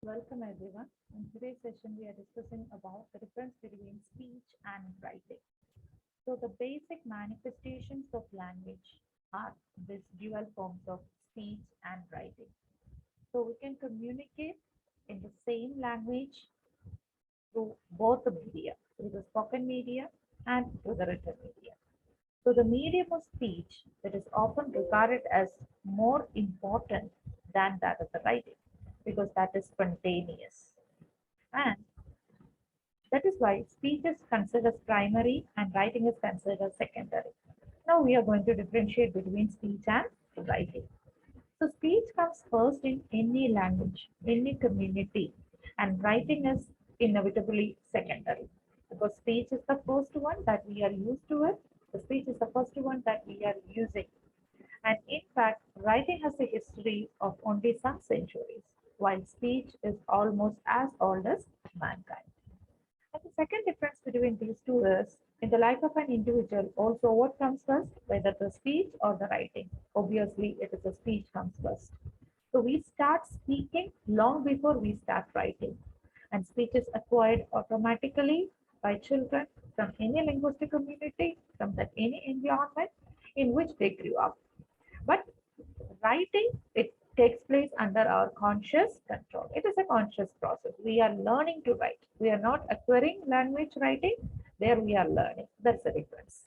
Welcome everyone. In today's session, we are discussing about the difference between speech and writing. So the basic manifestations of language are these dual forms of speech and writing. So we can communicate in the same language through both the media, through the spoken media and through the written media. So the medium of speech that is often regarded as more important than that of the writing because that is spontaneous. And that is why speech is considered as primary and writing is considered as secondary. Now we are going to differentiate between speech and writing. So speech comes first in any language, any community, and writing is inevitably secondary because speech is the first one that we are used to it. The speech is the first one that we are using. And in fact, writing has a history of only some centuries, while speech is almost as old as mankind. And the second difference between these two is in the life of an individual, also what comes first, whether the speech or the writing. Obviously, it is the speech comes first. So we start speaking long before we start writing. And speech is acquired automatically by children from any linguistic community, from that any environment in which they grew up. But writing, it takes place under our conscious control. It is a conscious process. We are learning to write. We are not acquiring language writing. There we are learning. That's the difference.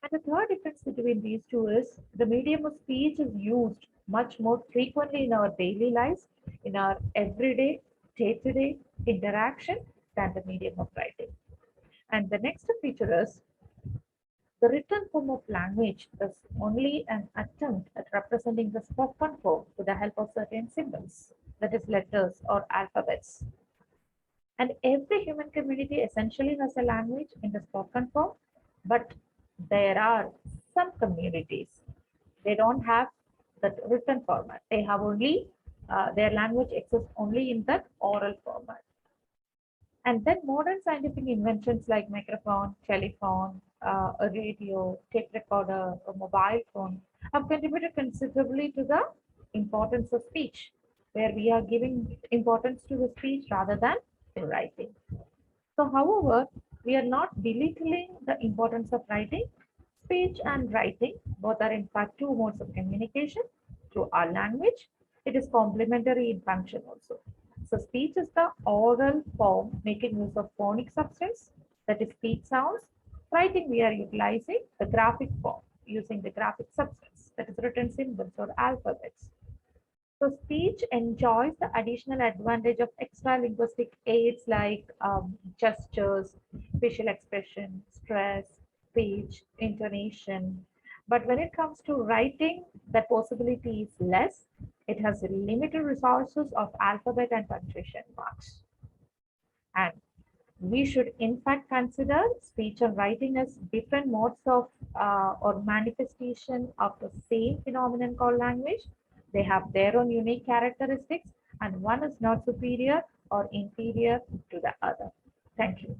And the third difference between these two is the medium of speech is used much more frequently in our daily lives, in our everyday, day-to-day interaction than the medium of writing. And the next feature is the written form of language is only an attempt at representing the spoken form with the help of certain symbols, that is, letters or alphabets. And every human community essentially has a language in the spoken form, but there are some communities, they don't have that written format. They have only, their language exists only in the oral format. And then modern scientific inventions like microphone, telephone, a radio, tape recorder, a mobile phone have contributed considerably to the importance of speech, where we are giving importance to the speech rather than the writing. So, however, we are not belittling the importance of writing. Speech and writing both are in fact two modes of communication through our language. It is complementary in function also. So speech is the oral form making use of phonic substance, that is speech sounds. Writing, we are utilizing the graphic form using the graphic substance, that is written symbols or alphabets. So speech enjoys the additional advantage of extra linguistic aids like gestures, facial expression, stress, speech, intonation. But when it comes to writing, that possibility is less. It has limited resources of alphabet and punctuation marks. And we should in fact consider speech and writing as different modes of or manifestation of the same phenomenon called language. They have their own unique characteristics and one is not superior or inferior to the other. Thank you.